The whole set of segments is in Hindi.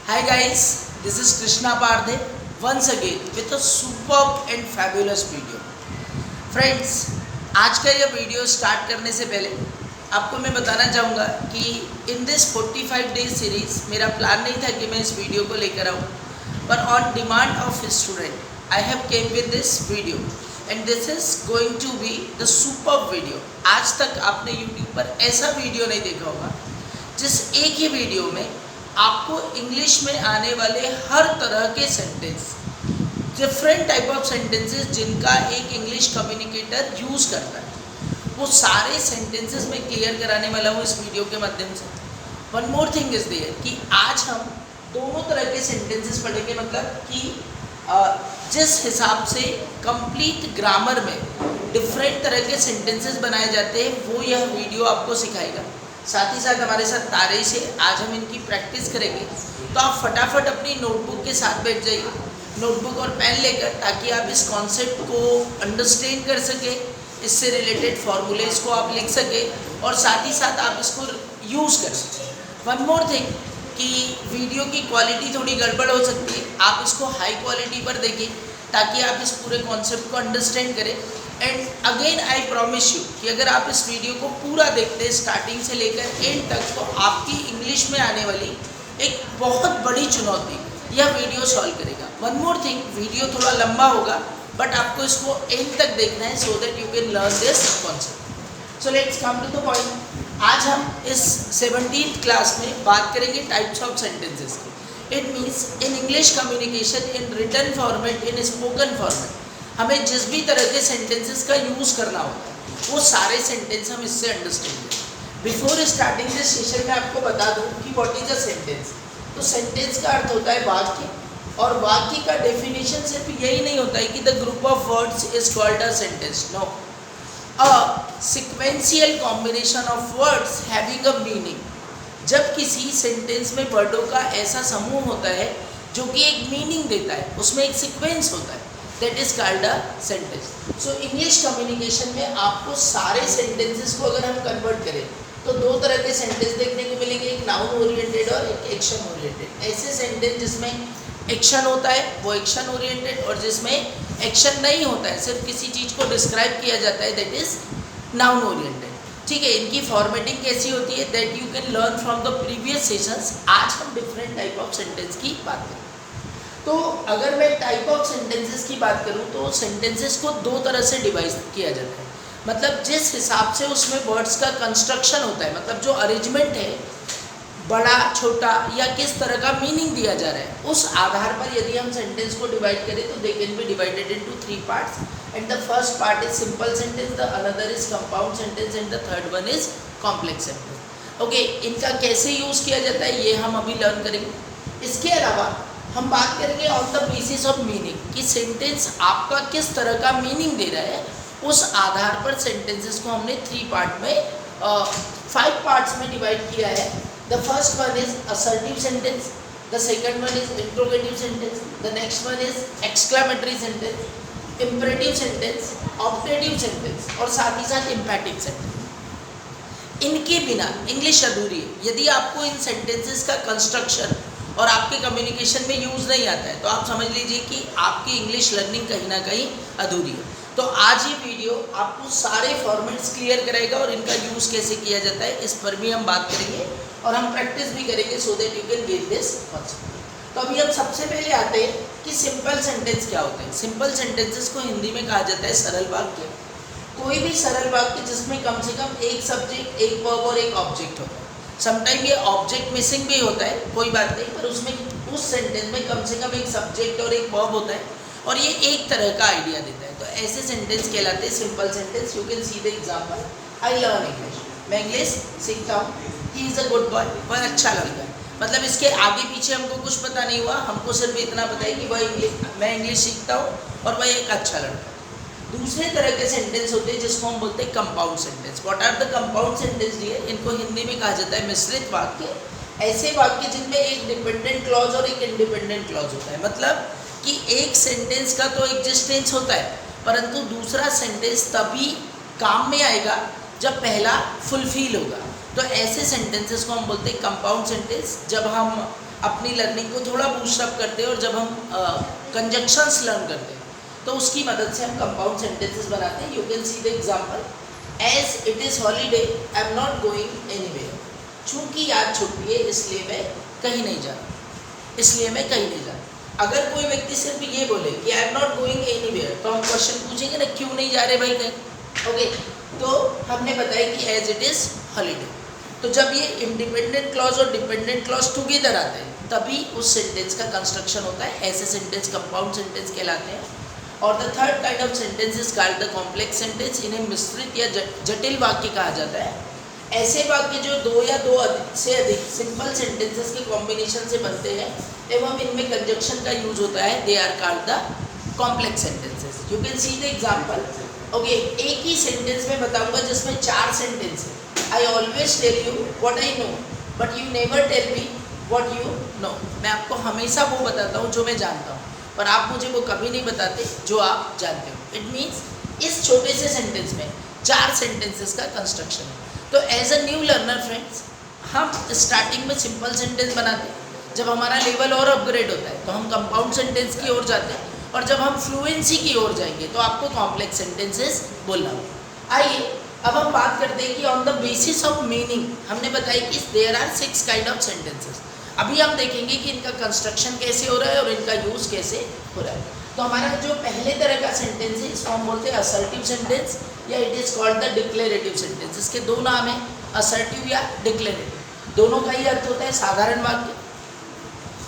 Hi guys, this is Krishna Pardhe once again with a superb and fabulous video. Friends, आज का ये वीडियो स्टार्ट करने से पहले आपको मैं बताना चाहूँगा कि इन दिस 45 डेज सीरीज मेरा प्लान नहीं था कि मैं इस वीडियो को लेकर आऊँ, पर on demand of student I have came with this video and this is going to be the superb video. आज तक आपने यूट्यूब पर ऐसा वीडियो नहीं देखा होगा जिस एक ही वीडियो में आपको इंग्लिश में आने वाले हर तरह के sentence, different type of sentences जिनका एक इंग्लिश कम्युनिकेटर यूज़ करता है, वो सारे सेंटेंसेस मैं क्लियर कराने वाला हूँ इस वीडियो के माध्यम से। One more thing is there कि आज हम दोनों तरह के सेंटेंसेस पढ़ेंगे, मतलब कि जिस हिसाब से कंप्लीट ग्रामर में डिफरेंट तरह के सेंटेंसेस बनाए जाते हैं वो यह वीडियो आपको सिखाएगा। साथ ही साथ हमारे साथ तारेश है, आज हम इनकी प्रैक्टिस करेंगे। तो आप फटाफट अपनी नोटबुक के साथ बैठ जाइए, नोटबुक और पेन लेकर, ताकि आप इस कॉन्सेप्ट को अंडरस्टैंड कर सकें, इससे रिलेटेड फॉर्मूलेज को आप लिख सकें और साथ ही साथ आप इसको यूज़ कर सकें। वन मोर थिंग कि वीडियो की क्वालिटी थोड़ी गड़बड़ हो सकती है, आप इसको हाई क्वालिटी पर देखिए ताकि आप इस पूरे कॉन्सेप्ट को अंडरस्टैंड करें। And again I promise you कि अगर आप इस वीडियो को पूरा देखते हैं स्टार्टिंग से लेकर एंड तक, तो आपकी इंग्लिश में आने वाली एक बहुत बड़ी चुनौती यह वीडियो सॉल्व करेगा। वन मोर थिंग, वीडियो थोड़ा लंबा होगा बट आपको इसको एंड तक देखना है so that you can learn this concept. So let's come to the point. आज हम इस 17th क्लास में बात करेंगे टाइप्स ऑफ सेंटेंसेस की। It means in English communication, in written format, in spoken format, हमें जिस भी तरह के सेंटेंसेस का यूज़ करना होता है वो सारे सेंटेंस हम इससे अंडरस्टैंड करें। बिफोर स्टार्टिंग दिस सेशन में आपको बता दूं कि व्हाट इज अ सेंटेंस। तो सेंटेंस का अर्थ होता है वाक्य, और वाक्य का डेफिनेशन सिर्फ यही नहीं होता है कि the group of words is called a sentence. No, a sequential combination of words having a meaning. जब किसी सेंटेंस में वर्डों का ऐसा समूह होता है जो कि एक मीनिंग देता है, उसमें एक सीक्वेंस होता है, that is called a sentence. So English communication में आपको सारे सेंटेंसेस को अगर हम कन्वर्ट करें तो दो तरह के सेंटेंस देखने को मिलेंगे, एक नाउन ओरिएंटेड और एक एक्शन ओरिएंटेड। ऐसे सेंटेंस जिसमें एक्शन होता है वो एक्शन ओरिएंटेड, और जिसमें एक्शन नहीं होता है, सिर्फ किसी चीज़ को डिस्क्राइब किया जाता है, दैट इज नाउन ओरिएंटेड। ठीक है, इनकी फॉर्मेटिंग कैसी होती है that you can learn from the previous sessions. आज हम डिफरेंट टाइप ऑफ सेंटेंस की बात करें। तो अगर मैं टाइप ऑफ सेंटेंसेस की बात करूं तो सेंटेंसेस को दो तरह से डिवाइड किया जाता है, मतलब जिस हिसाब से उसमें वर्ड्स का कंस्ट्रक्शन होता है, मतलब जो अरेंजमेंट है, बड़ा छोटा या किस तरह का मीनिंग दिया जा रहा है, उस आधार पर यदि हम सेंटेंस को डिवाइड करें तो they can be divided into 3 parts. And the first part is simple sentence, the another is compound sentence and the third one is complex sentence. Okay, इनका कैसे यूज़ किया जाता है ये हम अभी लर्न करेंगे। इसके अलावा हम बात करेंगे on the basis of meaning कि सेंटेंस आपका किस तरह का मीनिंग दे रहा है, उस आधार पर सेंटेंसेस को हमने 3 पार्ट में 5 पार्ट्स में डिवाइड किया है। The first one is assertive sentence, the second one is interrogative sentence, the next one is exclamatory sentence, imperative sentence, objective sentence और साथ ही साथ एम्फैटिक सेंटेंस। इनके बिना इंग्लिश अधूरी है। यदि आपको इन सेंटेंसेस का कंस्ट्रक्शन और आपके कम्युनिकेशन में यूज़ नहीं आता है तो आप समझ लीजिए कि आपकी इंग्लिश लर्निंग कहीं ना कहीं अधूरी है। तो आज ये वीडियो आपको सारे फॉर्मेट्स क्लियर कराएगा और इनका यूज़ कैसे किया जाता है इस पर भी हम बात करेंगे और हम प्रैक्टिस भी करेंगे सो that you can get this concept. तो अभी हम सबसे पहले आते हैं कि सिंपल सेंटेंस क्या होते हैं। सिंपल सेंटेंसेस को हिंदी में कहा जाता है सरल वाक्य। कोई भी सरल वाक्य जिसमें कम से कम एक सब्जेक्ट, एक वर्ब और एक ऑब्जेक्ट होता है। समटाइम ये ऑब्जेक्ट मिसिंग भी होता है, कोई बात नहीं, पर उसमें उस सेंटेंस में कम से कम एक सब्जेक्ट और एक वर्ब होता है और ये एक तरह का आइडिया देता है। तो ऐसे सेंटेंस कहलाते हैं simple sentence. You can see the example, I learn English, मैं इंग्लिश सीखता हूँ, he is a good boy, वह अच्छा लड़का है। मतलब इसके आगे पीछे हमको कुछ पता नहीं हुआ, हमको सिर्फ इतना पता है कि मैं इंग्लिश सीखता हूँ और वह एक अच्छा लड़का है। दूसरे तरह के सेंटेंस होते हैं जिसको हम बोलते हैं compound sentence. What are the compound sentence दिए, इनको हिंदी में कहा जाता है मिश्रित वाक्य। ऐसे वाक्य जिनमें एक डिपेंडेंट क्लॉज और एक इंडिपेंडेंट क्लॉज होता है, मतलब कि एक सेंटेंस का तो एग्जिस्टेंस होता है परंतु दूसरा सेंटेंस तभी काम में आएगा जब पहला फुलफिल होगा। तो ऐसे सेंटेंसेस को हम बोलते हैं कंपाउंड सेंटेंस। जब हम अपनी लर्निंग को थोड़ा बूस्टअप करते हैं और जब हम कंजक्शंस लर्न करते हैं तो उसकी मदद से हम कंपाउंड सेंटेंसेस बनाते हैं। You can see the example, as it is holiday I am not going anywhere. चूँकि आज छुट्टी है इसलिए मैं कहीं नहीं जा रहा, इसलिए मैं कहीं नहीं जा रहा। अगर कोई व्यक्ति सिर्फ ये बोले कि I am not going anywhere तो हम क्वेश्चन पूछेंगे ना, क्यों नहीं जा रहे भाई कहीं। ओके, तो हमने बताया कि एज इट इज़ हॉलीडे। तो जब ये इंडिपेंडेंट क्लॉज और डिपेंडेंट क्लॉज टुगेदर आते हैं तभी उस सेंटेंस का कंस्ट्रक्शन होता है। ऐसे सेंटेंस कंपाउंड सेंटेंस कहलाते हैं। और the third kind of sentence is called the complex sentence. इन्हें मिश्रित या जटिल वाक्य कहा जाता है। ऐसे वाक्य जो दो या दो से अधिक सिंपल सेंटेंसेस के कॉम्बिनेशन से बनते हैं एवं इनमें कंजक्शन का यूज होता है, they are called the complex sentences. You can see the example. Okay, एक ही सेंटेंस में बताऊंगा जिसमें 4 सेंटेंस है। I always tell you what I know but you never tell me what you know. मैं आपको हमेशा वो बताता हूँ जो मैं जानता हूँ, पर आप मुझे वो कभी नहीं बताते जो आप जानते हो। इट मीन्स इस छोटे से सेंटेंस में 4 सेंटेंसेस का कंस्ट्रक्शन है। तो as a new learner friends, हम स्टार्टिंग में सिंपल सेंटेंस बनाते हैं। जब हमारा लेवल और अपग्रेड होता है तो हम कंपाउंड सेंटेंस की ओर जाते हैं, और जब हम फ्लुएंसी की ओर जाएंगे तो आपको कॉम्प्लेक्स सेंटेंसेस बोलना होगा। आइए अब हम बात करते हैं कि on the basis of meaning हमने बताया कि there are 6 kind of sentences. अभी हम देखेंगे कि इनका कंस्ट्रक्शन कैसे हो रहा है और इनका यूज़ कैसे हो रहा है। तो हमारा जो पहले तरह का सेंटेंस है इसको हम बोलते हैं असर्टिव सेंटेंस या it is called the declarative sentence. इसके 2 नाम हैं, असर्टिव या डिक्लेरेटिव। दोनों का ही अर्थ होता है साधारण वाक्य,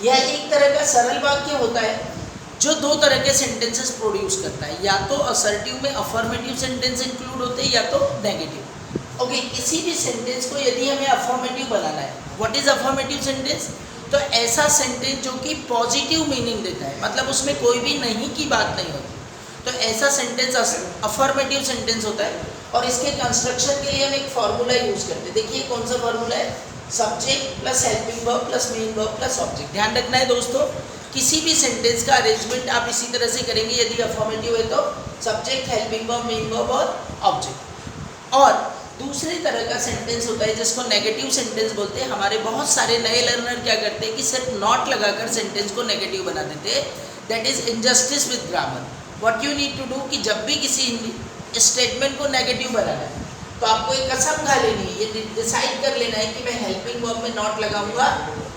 या एक तरह का सरल वाक्य होता है जो 2 तरह के सेंटेंसेस प्रोड्यूस करता है। या तो असर्टिव में अफर्मेटिव सेंटेंस इंक्लूड होते हैं या तो नेगेटिव। ओके, किसी भी सेंटेंस को यदि हमें अफर्मेटिव बनाना है, व्हाट इज अफर्मेटिव सेंटेंस? तो ऐसा सेंटेंस जो कि पॉजिटिव मीनिंग देता है, मतलब उसमें कोई भी नहीं की बात नहीं होती, तो ऐसा सेंटेंस अफर्मेटिव सेंटेंस होता है। और इसके कंस्ट्रक्शन के लिए हम एक फार्मूला यूज करते हैं। देखिए कौन सा फार्मूला है, subject plus helping verb plus main verb plus object. ध्यान रखना है दोस्तों, किसी भी सेंटेंस का अरेंजमेंट आप इसी तरह से करेंगे। यदि अफर्मेटिव है तो subject, helping verb, main verb और ऑब्जेक्ट। और दूसरी तरह का सेंटेंस होता है जिसको नेगेटिव सेंटेंस बोलते हैं। हमारे बहुत सारे नए लर्नर क्या करते हैं कि सिर्फ नॉट लगाकर सेंटेंस को नेगेटिव बना देते हैं। That is injustice with grammar. What you need to do कि जब भी किसी स्टेटमेंट को नेगेटिव बनाना है तो आपको एक कसम खा लेनी है, ये डिसाइड कर लेना है कि मैं हेल्पिंग वर्ब में नॉट लगाऊंगा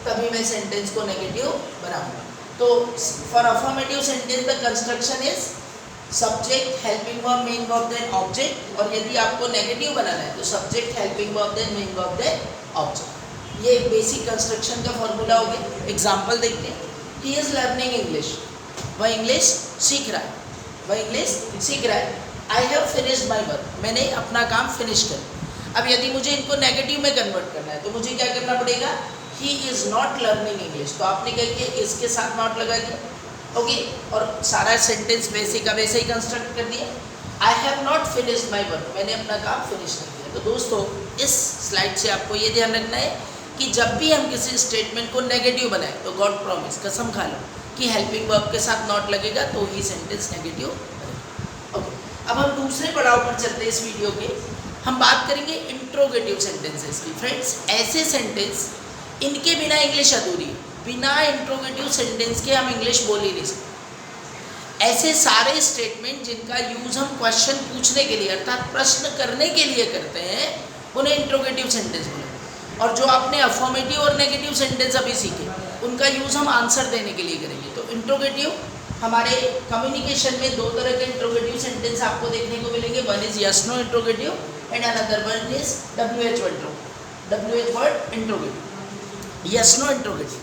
तभी मैं सेंटेंस को नेगेटिव बनाऊंगा। तो for affirmative sentence the construction is subject, helping verb, main verb then object. और यदि आपको नेगेटिव बनाना है तो subject, helping verb then main verb then object. ये एक बेसिक कंस्ट्रक्शन का फॉर्मूला हो गया। एग्जांपल देखते हैं। ही इज लर्निंग इंग्लिश, वह इंग्लिश सीख रहा है, वह इंग्लिश सीख रहा है। I have finished my work, मैंने अपना काम फिनिश कर। अब यदि मुझे इनको नेगेटिव में कन्वर्ट करना है तो मुझे क्या करना पड़ेगा, he is not learning English. तो आपने क्या किया, इसके साथ नॉट लगा दिया। ओके, और सारा सेंटेंस वैसे का वैसे ही कंस्ट्रक्ट कर दिया। आई have not finished my work, मैंने अपना काम फिनिश कर दिया। तो दोस्तों इस स्लाइड से आपको ये ध्यान रखना है कि जब भी हम किसी स्टेटमेंट को नेगेटिव बनाए तो गॉड प्रॉमिस, कसम खा लो कि हेल्पिंग वर्ब के साथ नॉट लगेगा तो ही सेंटेंस नेगेटिव बनेगा। ओके, अब हम दूसरे पड़ाव पर चलते हैं इस वीडियो के। हम बात करेंगे इंट्रोगेटिव सेंटेंसेस की। फ्रेंड्स, ऐसे सेंटेंस इनके बिना इंग्लिश अधूरी है। बिना इंट्रोगेटिव सेंटेंस के हम इंग्लिश बोल ही नहीं सकते। ऐसे सारे स्टेटमेंट जिनका यूज़ हम क्वेश्चन पूछने के लिए अर्थात प्रश्न करने के लिए करते हैं उन्हें इंट्रोगेटिव सेंटेंस बोलेंगे। और जो आपने अफर्मेटिव और नेगेटिव सेंटेंस अभी सीखे उनका यूज़ हम आंसर देने के लिए करेंगे। तो इंट्रोगेटिव, हमारे कम्युनिकेशन में 2 तरह के इंट्रोगेटिव सेंटेंस आपको देखने को मिलेंगे। One is yes no interrogative and another one is WH word interrogative. Yes no interrogative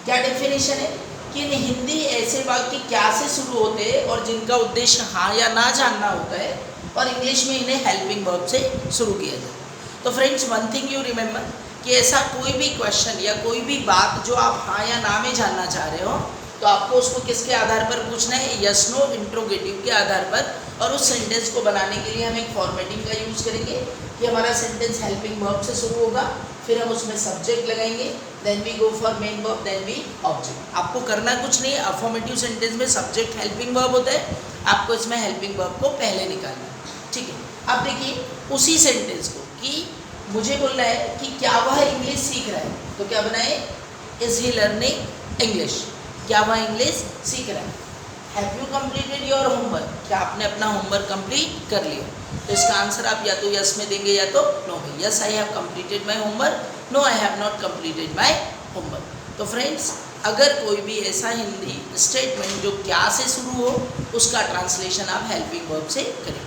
क्या डेफिनेशन है कि इन हिंदी ऐसे वाक्य क्या से शुरू होते हैं और जिनका उद्देश्य हाँ या ना जानना होता है, और इंग्लिश में इन्हें हेल्पिंग वर्ब से शुरू किया जाता है। तो friends, one thing you remember कि ऐसा कोई भी क्वेश्चन या कोई भी बात जो आप हाँ या ना में जानना चाह रहे हो तो आपको उसको किसके आधार पर पूछना है, यस नो इंट्रोगेटिव के आधार पर। और उस सेंटेंस को बनाने के लिए हम एक फॉर्मेटिंग का यूज़ करेंगे कि हमारा सेंटेंस हेल्पिंग वर्ब से शुरू होगा, फिर हम उसमें सब्जेक्ट लगाएंगे, then we go for main verb, then we object. आपको करना कुछ नहीं है। अफर्मेटिव सेंटेंस में सब्जेक्ट हेल्पिंग वर्ब होता है, आपको इसमें हेल्पिंग वर्ब को पहले निकालना है। ठीक है, अब देखिए उसी सेंटेंस को कि मुझे बोलना है कि क्या वह इंग्लिश सीख रहा है, तो क्या बनाए, इज ही लर्निंग इंग्लिश, क्या वह इंग्लिश सीख रहा है। Have you completed your homework, क्या आपने अपना होमवर्क कंप्लीट कर लिया। तो इसका आंसर आप या तो यस में देंगे या तो नो में। Yes I have completed my homework, no I have not completed my homework. तो फ्रेंड्स, अगर कोई भी ऐसा हिंदी स्टेटमेंट जो क्या से शुरू हो उसका ट्रांसलेशन आप हेल्पिंग वर्ब से करें।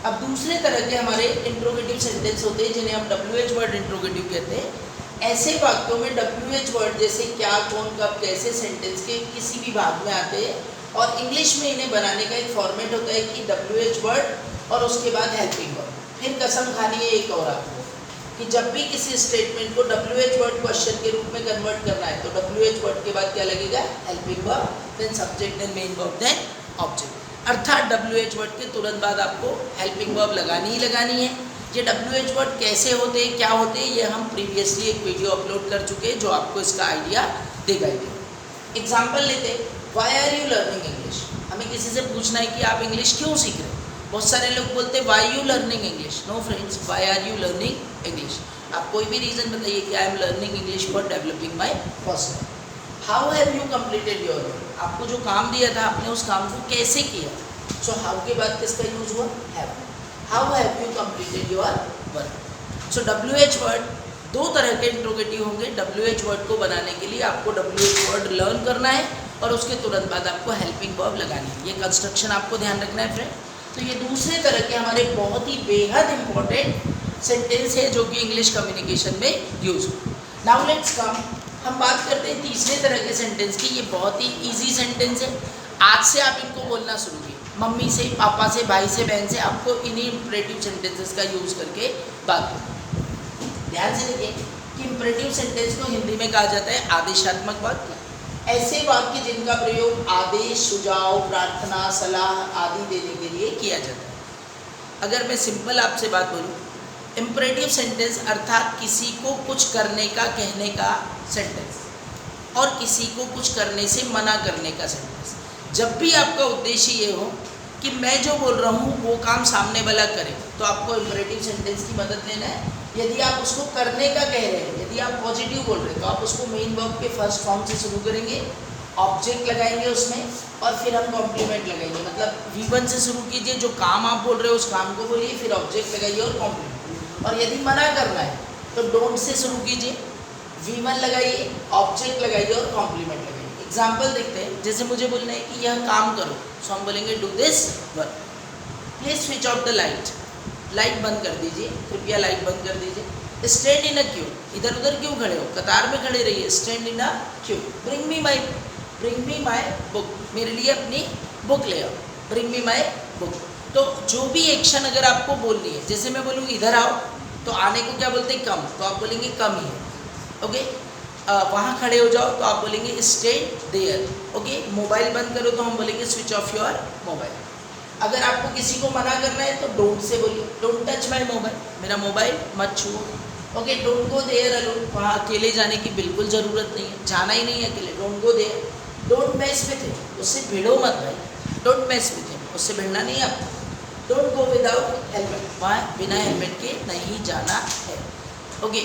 अब दूसरे तरह के हमारे इंट्रोगेटिव सेंटेंस होते हैं जिन्हें हम WH वर्ड इंट्रोगेटिव कहते हैं। ऐसे वाक्यों में WH वर्ड जैसे क्या, कौन, कब, कैसे सेंटेंस के किसी भी भाग में आते हैं और इंग्लिश में इन्हें बनाने का एक फॉर्मेट होता है कि WH वर्ड और उसके बाद हेल्पिंग वर्ब। फिर कसम खानी है एक और आपको कि जब भी किसी स्टेटमेंट को WH वर्ड क्वेश्चन के रूप में कन्वर्ट करना है तो WH वर्ड के बाद क्या लगेगा, helping verb, then subject, then main verb, then object. अर्थात WH वर्ड के तुरंत बाद आपको हेल्पिंग वर्ब लगानी ही लगानी है। ये WH वर्ड कैसे होते हैं, क्या होते हैं, ये हम प्रीवियसली एक वीडियो अपलोड कर चुके हैं जो आपको इसका आइडिया देगा ही। एग्जाम्पल लेते हैं, why are you learning English. हमें किसी से पूछना है कि आप इंग्लिश क्यों सीख रहे हैं। बहुत सारे लोग बोलते हैं why you learning English. No friends, why are you learning English. आप कोई भी रीज़न बताइए कि I am learning English for developing my personal. How have you completed your work, आपको जो काम दिया था आपने उस काम को कैसे किया। सो हाउ के बाद किसका यूज हुआ, have. How have you completed your work. So WH word दो तरह के इंट्रोगेटिव होंगे। WH वर्ड को बनाने के लिए आपको WH वर्ड लर्न करना है और उसके तुरंत बाद आपको हेल्पिंग वर्ब लगानी है। ये कंस्ट्रक्शन आपको ध्यान रखना है फ्रेंड। तो ये दूसरे तरह के हमारे बहुत ही बेहद इंपॉर्टेंट सेंटेंस है जो कि इंग्लिश कम्युनिकेशन में यूज हो। नाउ लेट्स कम, हम बात करते हैं तीसरे तरह के सेंटेंस की। ये बहुत ही ईजी सेंटेंस है। आज से आप इनको बोलना शुरू कीजिए, मम्मी से, पापा से, भाई से, बहन से, आपको इन्हीं इंपरेटिव सेंटेंसेस का यूज करके बात करें। ध्यान से देखिए कि इंपरेटिव सेंटेंस को हिंदी में कहा जाता है आदेशात्मक वाक्य। ऐसे वाक्य जिनका प्रयोग आदेश, सुझाव, प्रार्थना, सलाह आदि देने के लिए किया जाता है। अगर मैं सिंपल आपसे बात बोलूँ, इंपरेटिव सेंटेंस अर्थात किसी को कुछ करने का, कहने का सेंटेंस और किसी को कुछ करने से मना करने का सेंटेंस। जब भी आपका उद्देश्य ये हो कि मैं जो बोल रहा हूँ वो काम सामने वाला करे तो आपको इंपरेटिव सेंटेंस की मदद लेना है। यदि आप उसको करने का कह रहे हैं, यदि आप पॉजिटिव बोल रहे हैं तो आप उसको मेन वर्ब के फर्स्ट फॉर्म से शुरू करेंगे, ऑब्जेक्ट लगाएंगे उसमें और फिर हम कॉम्प्लीमेंट लगाएंगे। मतलब V1 से शुरू कीजिए, जो काम आप बोल रहे हो उस काम को बोलिए, फिर ऑब्जेक्ट लगाइए और कॉम्प्लीमेंट। और यदि मना करना है तो डोंट से शुरू कीजिए, V1 लगाइए, ऑब्जेक्ट लगाइए और कॉम्प्लीमेंट लगाइए। एग्जाम्पल देखते हैं, जैसे मुझे बोलना है कि यह काम करो, सो हम बोलेंगे do this work. Please switch off the light, light बंद कर दीजिए, कृपया लाइट बंद कर दीजिए। स्टैंड इन अ क्यू, इधर उधर क्यों खड़े हो, कतार में खड़े रहिए, stand in a Q. Bring me my book, मेरे लिए अपनी बुक ले आओ, ब्रिंग मी माई बुक। तो जो भी एक्शन अगर आपको बोलनी है, जैसे मैं बोलूँ इधर आओ तो आने को क्या बोलते हैं, कम, तो आप बोलेंगे कम ही, ओके। वहाँ खड़े हो जाओ तो आप बोलेंगे स्टे देयर, ओके। मोबाइल बंद करो तो हम बोलेंगे स्विच ऑफ योर मोबाइल। अगर आपको किसी को मना करना है तो डोंट से बोलिए, डोंट टच माई मोबाइल, मेरा मोबाइल मत छुओ, okay. Don't go there alone, वहाँ अकेले जाने की बिल्कुल ज़रूरत नहीं है, जाना ही नहीं है अकेले, don't go there. Don't mess with him, उससे भिड़ो मत भाई, डोंट मैस विथ हिम, उससे भिड़ना नहीं है आपको। डोंट गो विदाउट हेलमेट, वहाँ बिना हेलमेट के नहीं जाना है, ओके।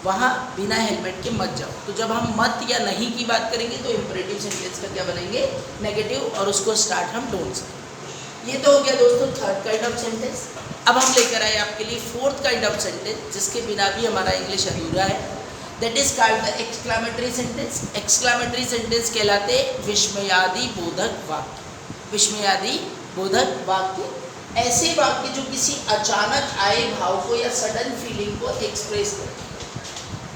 वहाँ बिना हेलमेट के मत जाओ। तो जब हम मत या नहीं की बात करेंगे तो इंपरेटिव सेंटेंस का क्या बनेंगे, नेगेटिव, और उसको स्टार्ट हम डोंट से। ये तो हो गया दोस्तों थर्ड काइंड ऑफ सेंटेंस। अब हम लेकर आए आपके लिए फोर्थ काइंड ऑफ सेंटेंस जिसके बिना भी हमारा इंग्लिश अधूरा है। That is called the exclamatory sentence. Exclamatory sentence कहलाते विस्मयादि बोधक वाक्य। विस्मयादि बोधक वाक्य ऐसे वाक्य जो किसी अचानक आए भाव को या सडन फीलिंग को एक्सप्रेस करते हैं,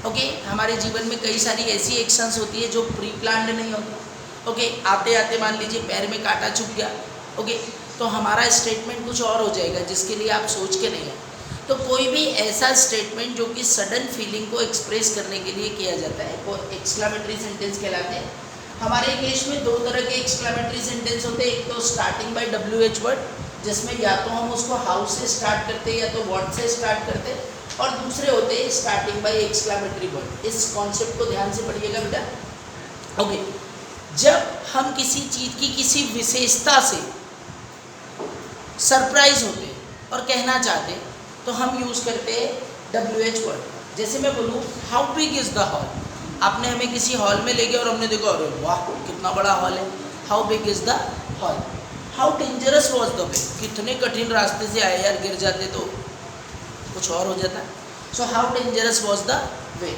ओके। हमारे जीवन में कई सारी ऐसी एक्शंस होती है जो प्री प्लान्ड नहीं होती, ओके। आते आते मान लीजिए पैर में कांटा चुभ गया, ओके, तो हमारा स्टेटमेंट कुछ और हो जाएगा जिसके लिए आप सोच के नहीं आए। तो कोई भी ऐसा स्टेटमेंट जो कि सडन फीलिंग को एक्सप्रेस करने के लिए किया जाता है वो एक्सक्लामेटरी सेंटेंस कहलाते हैं। हमारे इंग्लिश में दो तरह के एक्सक्लामेटरी सेंटेंस होते हैं, एक तो स्टार्टिंग बाय WH वर्ड जिसमें या तो हम उसको हाउ से स्टार्ट करते हैं या तो व्हाट से स्टार्ट करते हैं, और दूसरे होते हैं स्टार्टिंग बाय एक्सक्लामेटरी वर्ड। इस कॉन्सेप्ट को ध्यान से पढ़िएगा बेटा, ओके। जब हम किसी चीज़ की किसी विशेषता से सरप्राइज होते और कहना चाहते तो हम यूज़ करते हैं WH वर्ड। जैसे मैं बोलूँ how big is the hall, आपने हमें किसी हॉल में ले गया और हमने देखा अरे वाह कितना बड़ा हॉल है, how big is the hall, how dangerous was the way, कितने कठिन रास्ते से आए यार, गिर जाते तो कुछ और हो जाता। So how dangerous was the way,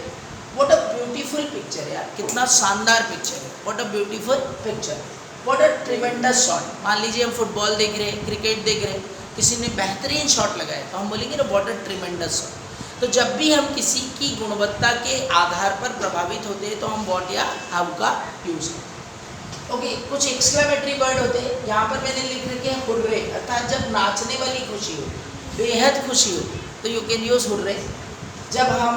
what a beautiful picture यार, कितना शानदार पिक्चर है, what a beautiful picture, what a tremendous shot. मान लीजिए हम फुटबॉल देख रहे हैं, क्रिकेट देख रहे हैं, किसी ने बेहतरीन शॉट लगाया तो हम बोलेंगे ना व्हाट अ ट्रिमेंडस शॉट। तो जब भी हम किसी की गुणवत्ता के आधार पर प्रभावित होते हैं तो हम व्हाट या हाउ का यूज करते हैं। ओके, कुछ एक्सक्लेमेटरी वर्ड होते हैं, यहाँ पर मैंने लिख रखे हैं हुर्रे, अर्थात जब नाचने वाली खुशी हो, बेहद खुशी हो तो यू कैन यूज हुर्रे। जब हम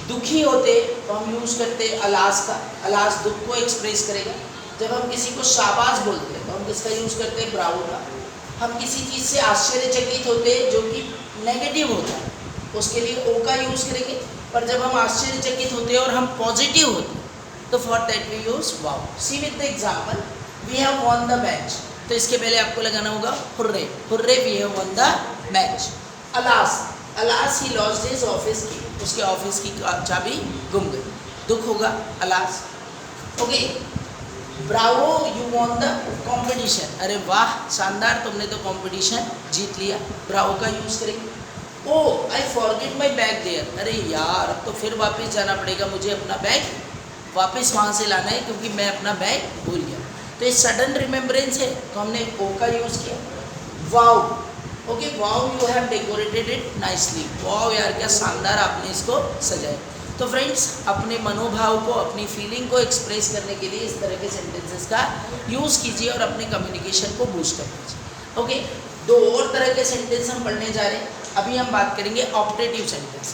दुखी होते तो हम यूज़ करते अलास का, अलास दुख को एक्सप्रेस करेगा। जब हम किसी को शाबाश बोलते हैं तो हम किसका यूज़ करते हैं, ब्रावो का। हम किसी चीज़ से आश्चर्यचकित होते हैं जो कि नेगेटिव होता है, उसके लिए ओ का यूज़ करेंगे। पर जब हम आश्चर्यचकित होते हैं और हम पॉजिटिव होते हैं तो for that we use wow. See with the example, we have won the match, तो इसके पहले आपको लगाना होगा hooray, hooray we have won the match. Alas, alas he lost his office key, उसके ऑफिस की चाबी गुम गई, दुख होगा alas. Okay, bravo you won the competition, अरे वाह शानदार तुमने तो कॉम्पिटिशन जीत लिया, ब्रावो का यूज़ करेंगे। Oh I forget my bag there, अरे यार अब तो फिर वापस जाना पड़ेगा, मुझे अपना बैग वापस वहाँ से लाना है क्योंकि मैं अपना बैग भूल गया। तो ये सडन रिमेम्बरेंस है तो हमने ओ का यूज़ किया। Wow, okay, wow you have decorated it nicely, wow यार क्या शानदार आपने इसको सजाया। तो फ्रेंड्स, अपने मनोभाव को, अपनी फीलिंग को एक्सप्रेस करने के लिए इस तरह के सेंटेंसेस का यूज़ कीजिए और अपने कम्युनिकेशन को बूस्ट कर दीजिए। ओके, दो और तरह के सेंटेंस हम पढ़ने जा रहे हैं। अभी हम बात करेंगे ऑप्टेटिव सेंटेंस।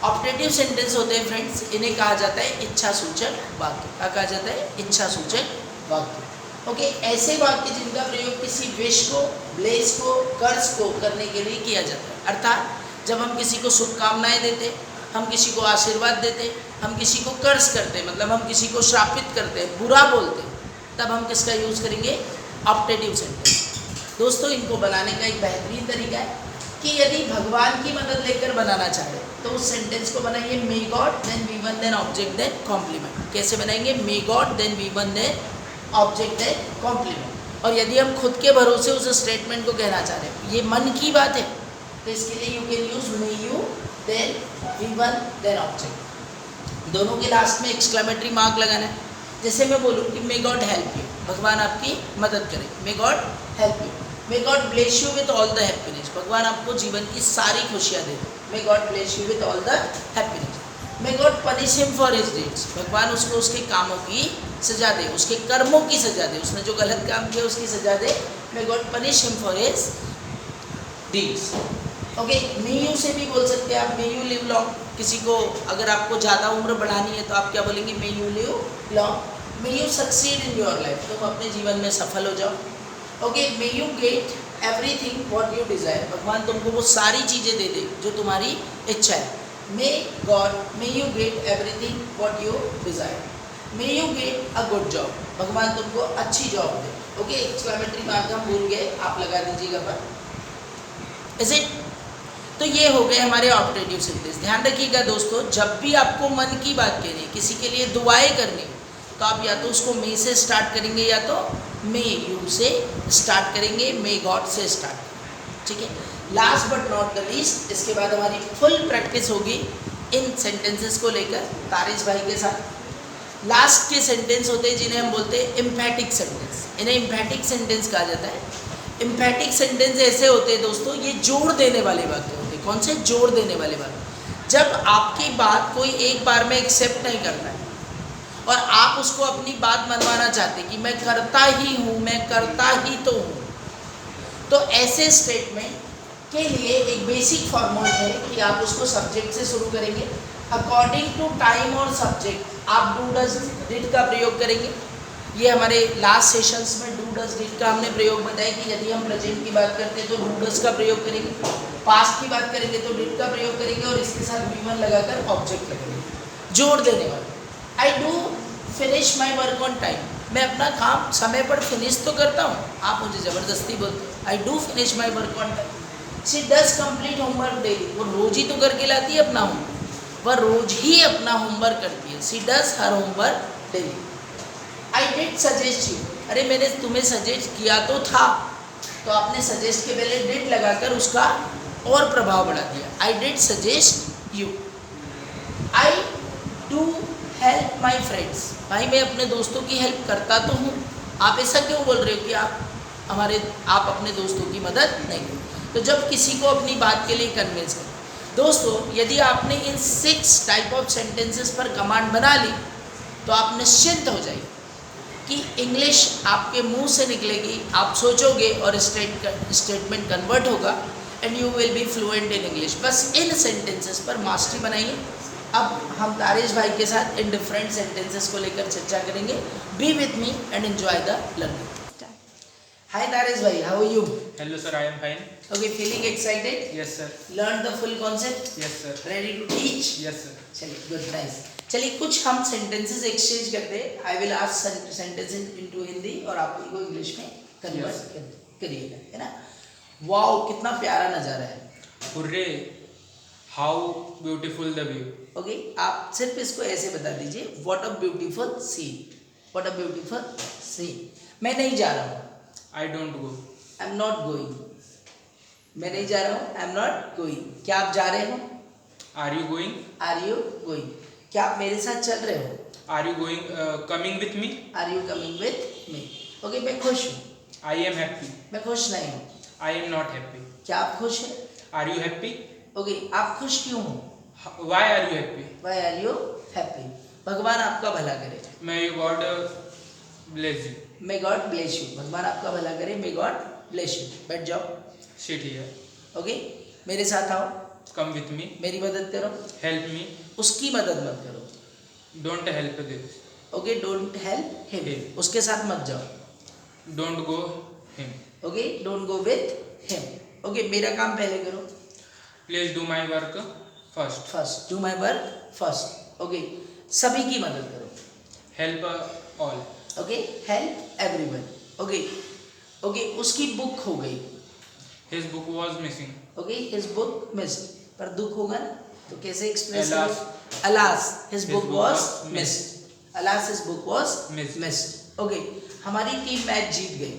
ऑप्टेटिव सेंटेंस होते हैं फ्रेंड्स, इन्हें कहा जाता है इच्छा सूचक वाक्य। क्या कहा जाता है, इच्छा सूचक वाक्य। ओके, ऐसे वाक्य जिनका प्रयोग किसी विश को, ब्लेस को, कर्ज को करने के लिए किया जाता है। अर्थात जब हम किसी को शुभकामनाएं देते, हम किसी को आशीर्वाद देते, हम किसी को कर्ज करते, मतलब हम किसी को श्रापित करते हैं, बुरा बोलते हैं, तब हम किसका यूज़ करेंगे, ऑप्टेटिव सेंटेंस। दोस्तों, इनको बनाने का एक बेहतरीन तरीका है कि यदि भगवान की मदद लेकर बनाना चाहे तो उस सेंटेंस को बनाइए may God then V one then object then complement. कैसे बनाएंगे, may God then V one then object then complement. और यदि हम खुद के भरोसे उस स्टेटमेंट को कहना चाह रहे हैं, ये मन की बात है, तो इसके लिए you can use may you then V one then object. दोनों के लास्ट में एक्सक्लेमेटरी मार्क लगाना है। जैसे मैं बोलूँ कि मे गॉड हेल्प यू, भगवान आपकी मदद करे, may God help you. May God bless you with all the happiness, भगवान आपको जीवन की सारी खुशियाँ दे। May God bless you with all the happiness. May God punish him for his deeds, भगवान उसको उसके कामों की सजा दे, उसके कर्मों की सजा दे, उसने जो गलत काम किया उसकी सजा दे। May God punish him for his deeds. Okay, may you से भी बोल सकते हैं आप, मे यू लिव लॉन्ग। किसी को अगर आपको ज़्यादा उम्र बढ़ानी है तो आप क्या बोलेंगे, may you live long. May you succeed in your life, तुम अपने जीवन में सफल हो जाओ। Okay, may you get everything what you desire, भगवान तुमको वो सारी चीज़ें दे दे जो तुम्हारी इच्छा है। May God may you get everything what you desire. May you get a good job, भगवान तुमको अच्छी जॉब दे। ओके, एक्सक्लेमेटरी मार्क हम भूल गए, आप लगा दीजिएगा पर। Is it? तो ये हो गए हमारे ऑप्टेटिव सेंटेंस। ध्यान रखिएगा दोस्तों, जब भी आपको मन की बात कहनी है, किसी के लिए दुआएं करनी, तो आप या तो उसको मे से स्टार्ट करेंगे या तो मे यू से स्टार्ट करेंगे, मे गॉड से स्टार्ट करेंगे। ठीक है, last but not the least, इसके बाद हमारी फुल प्रैक्टिस होगी इन सेंटेंसेस को लेकर तारिश भाई के साथ। लास्ट के सेंटेंस होते हैं जिन्हें हम बोलते हैं इम्फैटिक सेंटेंस, इन्हें इम्फैटिक सेंटेंस कहा जाता है। इम्फैटिक सेंटेंस ऐसे होते हैं दोस्तों, ये जोड़ देने वाले वाक्य होते हैं। कौन से? जोड़ देने वाले वाक्य। जब आपकी बात कोई एक बार में एक्सेप्ट नहीं करता है और आप उसको अपनी बात मनवाना चाहते कि मैं करता ही हूँ, मैं करता ही तो हूँ, तो ऐसे स्टेटमेंट के लिए एक बेसिक फॉर्मूला है कि आप उसको सब्जेक्ट से शुरू करेंगे। अकॉर्डिंग टू टाइम और सब्जेक्ट आप डू डज डिड का प्रयोग करेंगे। ये हमारे लास्ट सेशंस में डू डज डिड का हमने प्रयोग बताया कि यदि हम प्रेजेंट की बात करते हैं तो डू डज का प्रयोग करेंगे, पास्ट की बात करेंगे तो डिड का प्रयोग करेंगे और इसके साथ वी1 लगाकर ऑब्जेक्ट लगेंगे, जोड़ देने वाले। I do finish my work on time, मैं अपना काम समय पर फिनिश तो करता हूँ, आप मुझे ज़बरदस्ती बोलते हो। I do finish my work on time. She does complete homework daily, वो रोज ही तो करके लाती है अपना होमवर्क। वह रोज ही अपना होमवर्क करती है। She does her homework daily. I did suggest you, अरे मैंने तुम्हें सजेस्ट किया तो था, तो आपने सजेस्ट के पहले डिड लगाकर उसका और प्रभाव बढ़ा दिया। I did suggest you. I do help my friends, भाई मैं अपने दोस्तों की हेल्प करता तो हूँ, आप ऐसा क्यों बोल रहे हो कि आप अपने दोस्तों की मदद नहीं करो। तो जब किसी को अपनी बात के लिए कन्विंस करें, दोस्तों यदि आपने इन 6 टाइप ऑफ सेंटेंसेस पर कमांड बना ली तो आप निश्चिंत हो जाइए कि इंग्लिश आपके मुंह से निकलेगी, आप सोचोगे और स्टेटमेंट कन्वर्ट होगा and you will be fluent in English. बस इन सेंटेंसेस पर मास्टरी बनाइए। अब हम तारिश भाई के साथ इन डिफरेंट सेंटेंसेस को लेकर चर्चा करेंगे। Be with me and enjoy the learning. Hi Tarish भाई, how are you? Hello sir, I am fine. Okay, feeling excited? Yes sir. Learn the full concept? Yes sir. Ready to teach? Yes sir. चलिए, गुड, नाइस। चलिए कुछ हम सेंटेंसेस एक्सचेंज करते हैं। I will ask sentences into Hindi और आप इनको इंग्लिश में कन्वर्ट करिएगा, है ना। वाओ, कितना प्यारा नज़ारा है। Hooray! How beautiful the view. Okay, आप सिर्फ इसको ऐसे बता दीजिए, what a beautiful scene, what a beautiful scene. मैं नहीं जा रहा हूँ, I don't go. I am not going. मैं नहीं जा रहा हूँ, आई एम नॉट गोइंग। क्या आप जा रहे हो? Are you going? Are you going? क्या आप मेरे साथ चल रहे हो? Are you going? Coming with me? Are you coming with me? Okay, मैं खुश हूँ। I am happy. मैं खुश नहीं हूँ। I am not happy. क्या आप खुश हैं? Are you happy? ओके, आप खुश क्यों हो? Why are you happy? Why are you happy? भगवान आपका भला करे। May God bless you. May God bless you. भगवान आपका भला करे, मे गॉड ब्लेस यू। बैठ जाओ। Sit here. ओके, मेरे साथ आओ, Come with me. मेरी मदद करो। Help me. उसकी मदद मत करो। Don't help this. Okay, don't help him, उसके साथ मत जाओ। Don't go him. Okay, don't go with him. Okay, मेरा काम पहले करो। Please do my work first. First, do my work first. Okay, सभी की मदद करो। Help all. Okay, help everyone. Okay, okay, उसकी बुक हो गई। His book was missing. Okay, his book missed, पर दुख होगा ना, तो कैसे एक्सप्रेस Alas. करें? Alas his book book was was missed. Alas his book was Missed. Missed. Okay, हमारी टीम मैच जीत गई।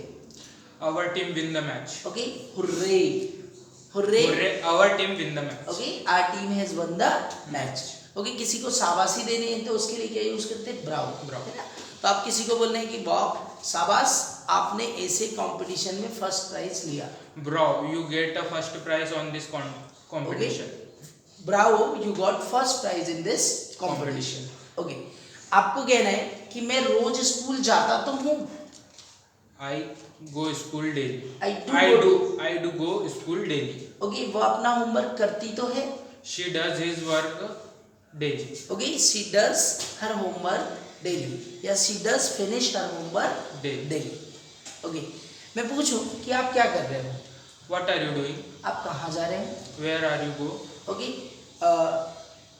Our team win the match. Okay, hooray, hooray. Hooray, our team win the match. Okay, our team has won the match. Okay, किसी को शाबाशी देनी है तो उसके लिए क्या यूज करते हैं? Bravo, Bravo. है ना। तो आप किसी को बोल रहे हैं कि वाह शाबाश, आपने ऐसे कंपटीशन में फर्स्ट प्राइज लिया। Bro, you get a first prize on this competition. Bravo, you got first prize in this competition. Okay, आपको कहना है कि मैं रोज स्कूल जाता तो हूँ। I go school daily. I do go school daily. Okay, वो अपना होमवर्क करती तो है। She does his work daily. Okay, she does her homework daily, या she does finish her homework daily. Okay, मैं पूछूं कि आप क्या कर रहे हो? What are you doing? आप कहाँ जा रहे हैं? Where are you go? Okay,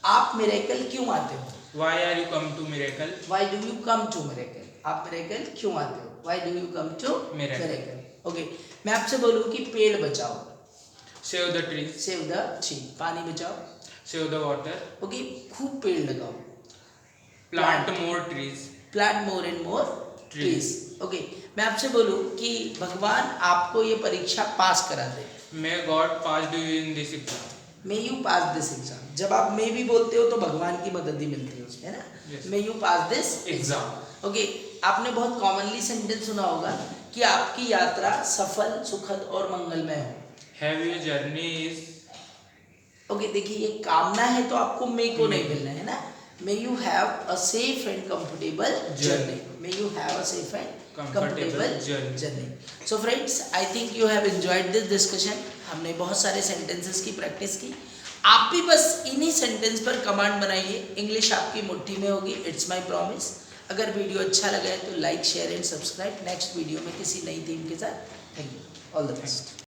आप मिरेकल क्यों आते हो? Why are you come to miracle? Why do you come to miracle? आप मिरेकल क्यों आते हो? Why do you come to Miracle. Miracle? Okay, मैं आपसे बोलूँ कि पेड़ बचाओ, Save the trees. Save the tree, पानी बचाओ। Save the water. ओके, खूब पेड़ लगाओ, Plant more trees. Plant more and more trees. Okay, मैं आपसे बोलूँ कि भगवान आपको ये परीक्षा पास करा दे। May God pass you in this exam. May you pass this exam. जब आप मे भी बोलते हो तो भगवान की मदद ही मिलती है उसमें, है ना। Yes. May you pass this Exam. Okay, आपने बहुत कॉमनली सेंटेंस सुना होगा कि आपकी यात्रा सफल, सुखद और मंगलमय हो। Have your journey is. Okay, देखिए ये कामना है तो आपको मे को नहीं मिलना है ना। May you have a safe and comfortable journey. May you have a safe and comfortable journey. So friends, I think you have enjoyed this discussion. हमने बहुत सारे सेंटेंसेस की प्रैक्टिस की। आप भी बस इन्हीं सेंटेंस पर कमांड बनाइए, इंग्लिश आपकी मुट्ठी में होगी। It's my promise. अगर वीडियो अच्छा लगा है तो like, share and subscribe. Next video में किसी नई थीम के साथ। Thank you, all the best.